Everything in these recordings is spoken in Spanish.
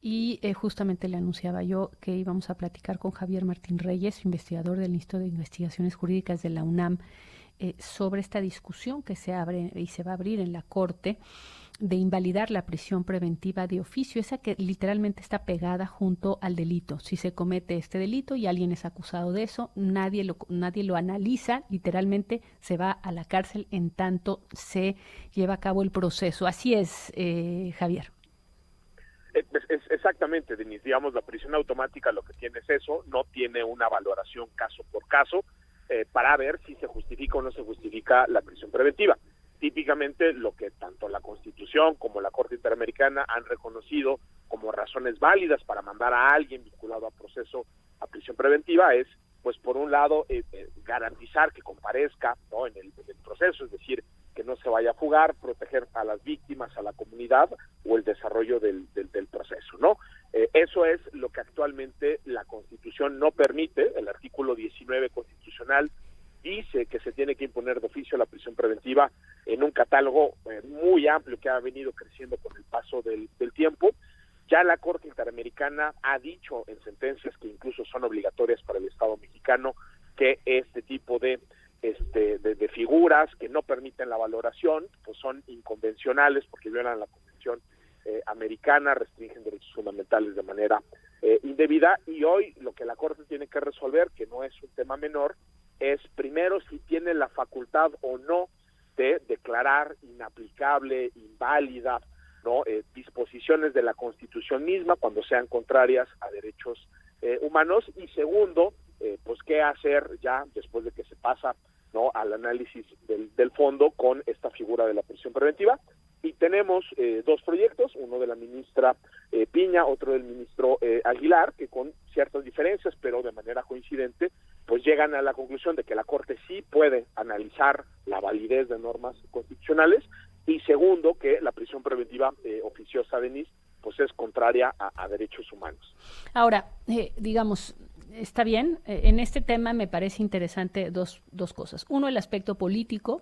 Y justamente le anunciaba yo que íbamos a platicar con Javier Martín Reyes, investigador del Instituto de Investigaciones Jurídicas de la UNAM, sobre esta discusión que se abre y se va a abrir en la Corte de invalidar la prisión preventiva de oficio, esa que literalmente está pegada junto al delito. Si se comete este delito y alguien es acusado de eso, nadie lo analiza, literalmente se va a la cárcel en tanto se lleva a cabo el proceso. Así es, Javier. Exactamente, Denise. Digamos, la prisión automática lo que tiene es eso, no tiene una valoración caso por caso para ver si se justifica o no se justifica la prisión preventiva. Típicamente lo que tanto la Constitución como la Corte Interamericana han reconocido como razones válidas para mandar a alguien vinculado a proceso a prisión preventiva es, pues por un lado, garantizar que comparezca, ¿no?, en el proceso, es decir, que no se vaya a fugar, proteger a las víctimas, a la comunidad o el desarrollo del proceso, ¿no? Eso es lo que actualmente la Constitución no permite. El artículo 19 constitucional dice que se tiene que imponer de oficio la prisión preventiva en un catálogo muy amplio que ha venido creciendo con el paso del tiempo. Ya la Corte Interamericana ha dicho en sentencias que incluso son obligatorias para el Estado mexicano que este tipo de figuras que no permiten la valoración, pues son inconvencionales porque violan la Convención americana, restringen derechos fundamentales de manera indebida, y hoy lo que la Corte tiene que resolver, que no es un tema menor, es primero si tiene la facultad o no de declarar inaplicable, inválida, ¿no?, disposiciones de la Constitución misma cuando sean contrarias a derechos humanos, y segundo, pues qué hacer ya después de que se pasa, ¿no?, al análisis del fondo con esta figura de la prisión preventiva. Y tenemos dos proyectos, uno de la ministra Piña, otro del ministro Aguilar, que con ciertas diferencias, pero de manera coincidente, pues llegan a la conclusión de que la Corte sí puede analizar la validez de normas constitucionales, y segundo, que la prisión preventiva oficiosa, Denise, pues es contraria a derechos humanos. Ahora, digamos, está bien, en este tema me parece interesante dos cosas. Uno, el aspecto político,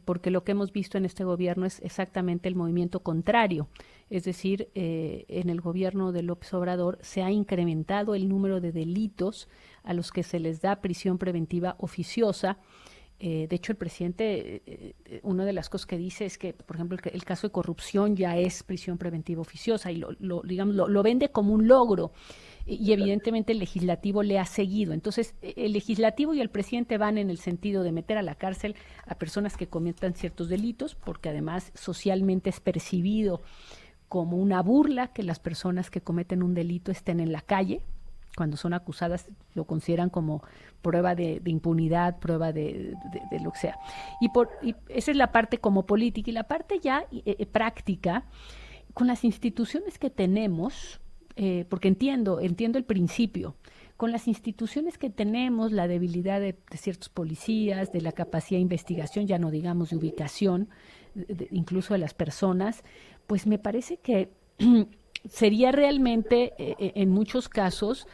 porque lo que hemos visto en este gobierno es exactamente el movimiento contrario. Es decir, en el gobierno de López Obrador se ha incrementado el número de delitos a los que se les da prisión preventiva oficiosa. De hecho, el presidente, una de las cosas que dice es que, por ejemplo, el caso de corrupción ya es prisión preventiva oficiosa, y lo vende como un logro, y evidentemente el legislativo le ha seguido. Entonces, el legislativo y el presidente van en el sentido de meter a la cárcel a personas que cometan ciertos delitos, porque además socialmente es percibido como una burla que las personas que cometen un delito estén en la calle. Cuando son acusadas lo consideran como prueba de impunidad, prueba de lo que sea. Y esa es la parte como política, y la parte ya práctica, con las instituciones que tenemos, porque entiendo el principio, con las instituciones que tenemos, la debilidad de ciertos policías, de la capacidad de investigación, ya no digamos de ubicación, incluso de las personas, pues me parece que sería realmente, en muchos casos,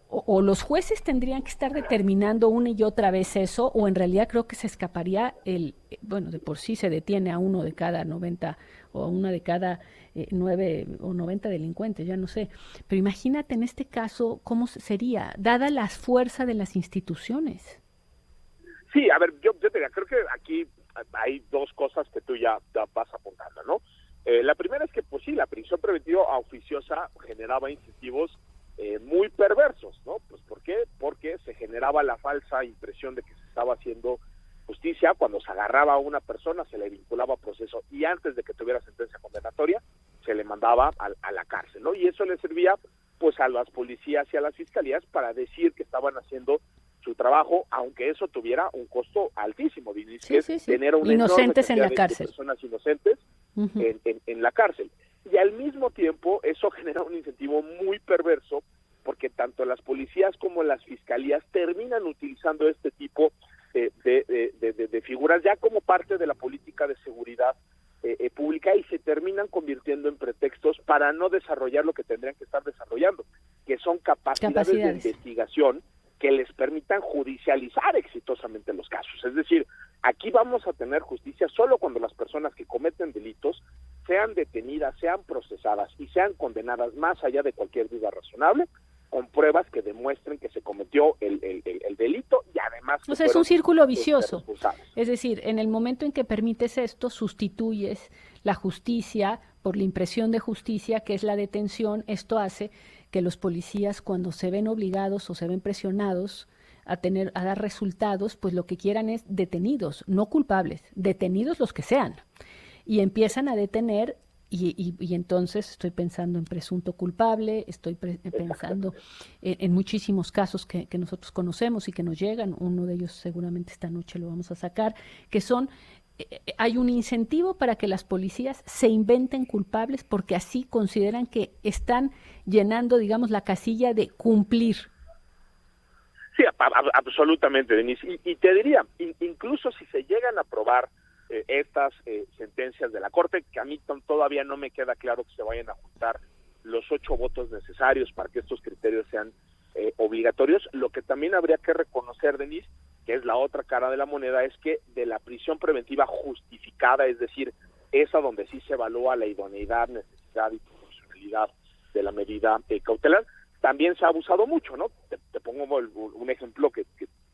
o los jueces tendrían que estar determinando una y otra vez eso, o en realidad creo que se escaparía bueno, de por sí se detiene a uno de cada 90 o a una de cada 9 o 90 delincuentes, ya no sé. Pero imagínate en este caso cómo sería, dada la fuerza de las instituciones. Sí, a ver, yo te diría, creo que aquí hay dos cosas que tú ya vas apuntando, ¿no? La primera es que, pues sí, la prisión preventiva oficiosa generaba incentivos muy perversos, ¿no? Pues ¿por qué? Porque se generaba la falsa impresión de que se estaba haciendo justicia. Cuando se agarraba a una persona, se le vinculaba a proceso, y antes de que tuviera sentencia condenatoria, se le mandaba a la cárcel, ¿no? Y eso le servía, pues, a las policías y a las fiscalías para decir que estaban haciendo su trabajo, aunque eso tuviera un costo altísimo, que es tener una inocentes enorme en la cárcel. de personas inocentes en la cárcel. Y al mismo tiempo eso genera un incentivo muy perverso, porque tanto las policías como las fiscalías terminan utilizando este tipo de figuras ya como parte de la política de seguridad pública, y se terminan convirtiendo en pretextos para no desarrollar lo que tendrían que estar desarrollando, que son capacidades de investigación que les permitan judicializar exitosamente los casos. Es decir, aquí vamos a tener justicia solo cuando las personas que cometen delitos sean detenidas, sean procesadas y sean condenadas más allá de cualquier duda razonable, con pruebas que demuestren que se cometió el delito y además que O sea, es un círculo vicioso. responsables. Es decir, en el momento en que permites esto, sustituyes la justicia por la impresión de justicia, que es la detención. Esto hace que los policías, cuando se ven obligados o se ven presionados a dar resultados, pues lo que quieran es detenidos, no culpables, detenidos los que sean. Y empiezan a detener. Y entonces estoy pensando en presunto culpable, estoy pensando en muchísimos casos que nosotros conocemos y que nos llegan. Uno de ellos seguramente esta noche lo vamos a sacar, que son, hay un incentivo para que las policías se inventen culpables porque así consideran que están llenando, digamos, la casilla de cumplir. Sí, absolutamente, Denise. Y te diría, incluso si se llegan a aprobar estas sentencias de la Corte, que a mí todavía no me queda claro que se vayan a juntar los 8 votos necesarios para que estos criterios sean obligatorios. Lo que también habría que reconocer, Denise, que es la otra cara de la moneda, es que de la prisión preventiva justificada, es decir, esa donde sí se evalúa la idoneidad, necesidad y proporcionalidad de la medida cautelar, también se ha abusado mucho, ¿no? Te pongo un ejemplo que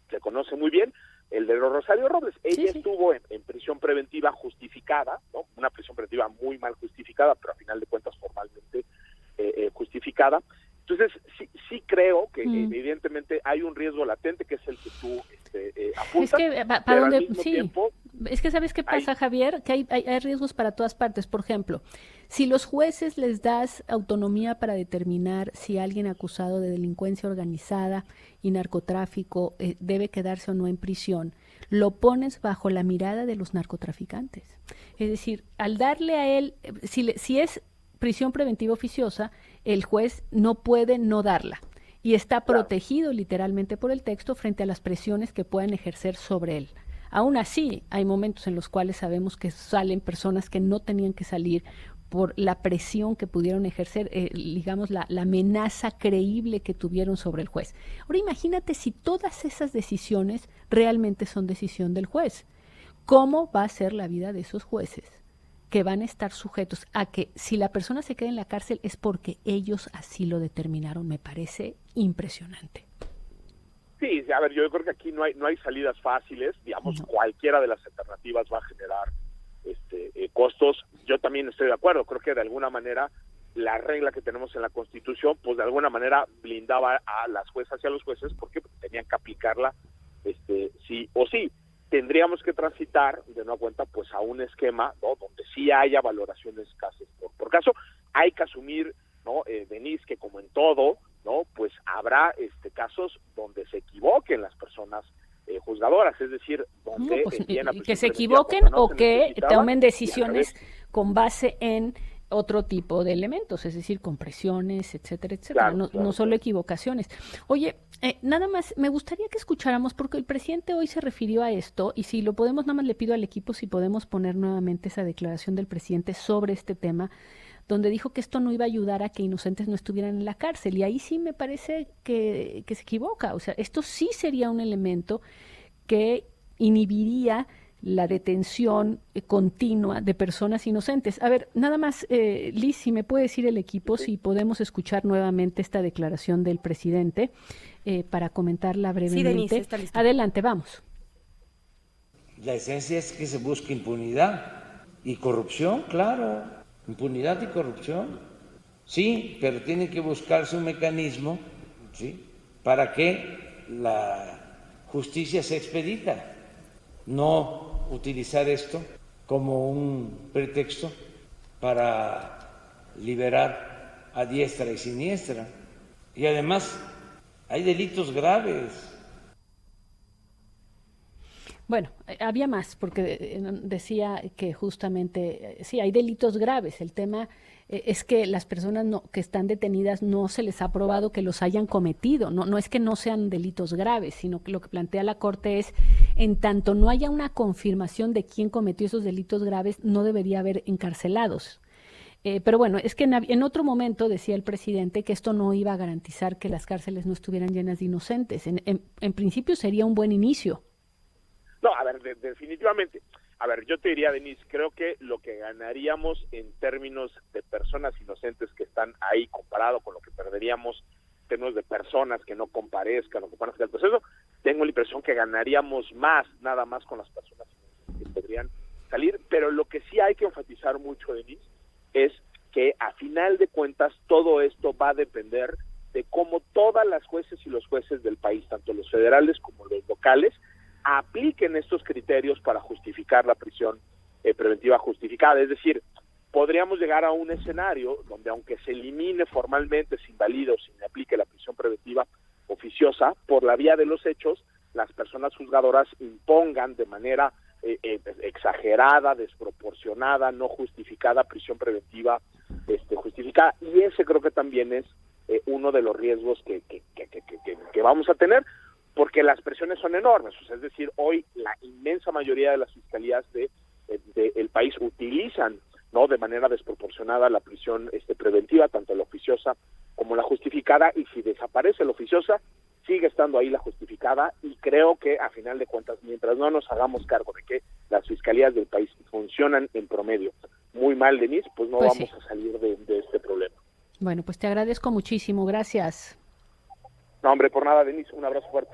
se conoce muy bien, el de Rosario Robles. Ella estuvo en prisión preventiva justificada, ¿no? Una prisión preventiva muy mal justificada, pero a final de cuentas formalmente justificada. Entonces, sí creo que evidentemente hay un riesgo latente, que es el que tú apuntas. Es que, ¿para dónde? Sí. Tiempo, es que ¿sabes qué pasa, Javier? Que hay riesgos para todas partes. Por ejemplo, si los jueces les das autonomía para determinar si alguien acusado de delincuencia organizada y narcotráfico debe quedarse o no en prisión, lo pones bajo la mirada de los narcotraficantes. Es decir, al darle a él, si es prisión preventiva oficiosa, el juez no puede no darla y está protegido literalmente por el texto frente a las presiones que puedan ejercer sobre él. Aún así, hay momentos en los cuales sabemos que salen personas que no tenían que salir por la presión que pudieron ejercer, digamos, la amenaza creíble que tuvieron sobre el juez. Ahora imagínate si todas esas decisiones realmente son decisión del juez. ¿Cómo va a ser la vida de esos jueces que van a estar sujetos a que si la persona se queda en la cárcel es porque ellos así lo determinaron? Me parece impresionante. Sí, a ver, yo creo que aquí no hay salidas fáciles, digamos, cualquiera de las alternativas va a generar costos. Yo también estoy de acuerdo, creo que de alguna manera la regla que tenemos en la Constitución, pues de alguna manera blindaba a las juezas y a los jueces porque tenían que aplicarla sí o sí. Tendríamos que transitar de nueva cuenta pues a un esquema, ¿no?, donde sí haya valoraciones caso por caso. Hay que asumir, ¿no, Denise, que como en todo, ¿no?, pues habrá casos donde se equivoquen las personas juzgadoras, es decir, donde que se equivoquen o que tomen decisiones con base en otro tipo de elementos, es decir, con presiones, etcétera, etcétera, no solo equivocaciones. Oye, nada más, me gustaría que escucháramos, porque el presidente hoy se refirió a esto, y si lo podemos, nada más le pido al equipo si podemos poner nuevamente esa declaración del presidente sobre este tema, donde dijo que esto no iba a ayudar a que inocentes no estuvieran en la cárcel, y ahí sí me parece que se equivoca. O sea, esto sí sería un elemento que inhibiría la detención continua de personas inocentes. A ver, nada más, Liz, si me puede decir el equipo, si podemos escuchar nuevamente esta declaración del presidente para comentarla brevemente. Sí, Denise, está lista. Adelante, vamos. La esencia es que se busque impunidad y corrupción, claro, impunidad y corrupción. Sí, pero tiene que buscarse un mecanismo, ¿sí?, para que la justicia sea expedita. No utilizar esto como un pretexto para liberar a diestra y siniestra. Y además hay delitos graves. Bueno, había más, porque decía que justamente, sí, hay delitos graves. El tema es que las personas que están detenidas no se les ha probado que los hayan cometido. No es que no sean delitos graves, sino que lo que plantea la Corte es, en tanto no haya una confirmación de quién cometió esos delitos graves, no debería haber encarcelados. Pero bueno, es que en otro momento decía el presidente que esto no iba a garantizar que las cárceles no estuvieran llenas de inocentes. En principio sería un buen inicio. No, a ver, definitivamente. A ver, yo te diría, Denise, creo que lo que ganaríamos en términos de personas inocentes que están ahí comparado con lo que perderíamos en términos de personas que no comparezcan o que van a hacer el proceso, tengo la impresión que ganaríamos más, nada más con las personas que podrían salir, pero lo que sí hay que enfatizar mucho, Denise, es que a final de cuentas todo esto va a depender de cómo todas las jueces y los jueces del país, tanto los federales como los locales, apliquen estos criterios para justificar la prisión preventiva justificada. Es decir, podríamos llegar a un escenario donde aunque se elimine formalmente, se invalide o se aplique la prisión preventiva oficiosa, por la vía de los hechos, las personas juzgadoras impongan de manera exagerada, desproporcionada, no justificada, prisión preventiva justificada. Y ese creo que también es uno de los riesgos que vamos a tener, porque las presiones son enormes. O sea, es decir, hoy la inmensa mayoría de las fiscalías del país utilizan, ¿no?, de manera desproporcionada la prisión preventiva, tanto la oficiosa como la justificada, y si desaparece la oficiosa, sigue estando ahí la justificada, y creo que a final de cuentas, mientras no nos hagamos cargo de que las fiscalías del país funcionan en promedio muy mal, Denise, pues no Pues vamos sí. a salir de este problema. Bueno, pues te agradezco muchísimo. Gracias. No, hombre, por nada, Denise, un abrazo fuerte.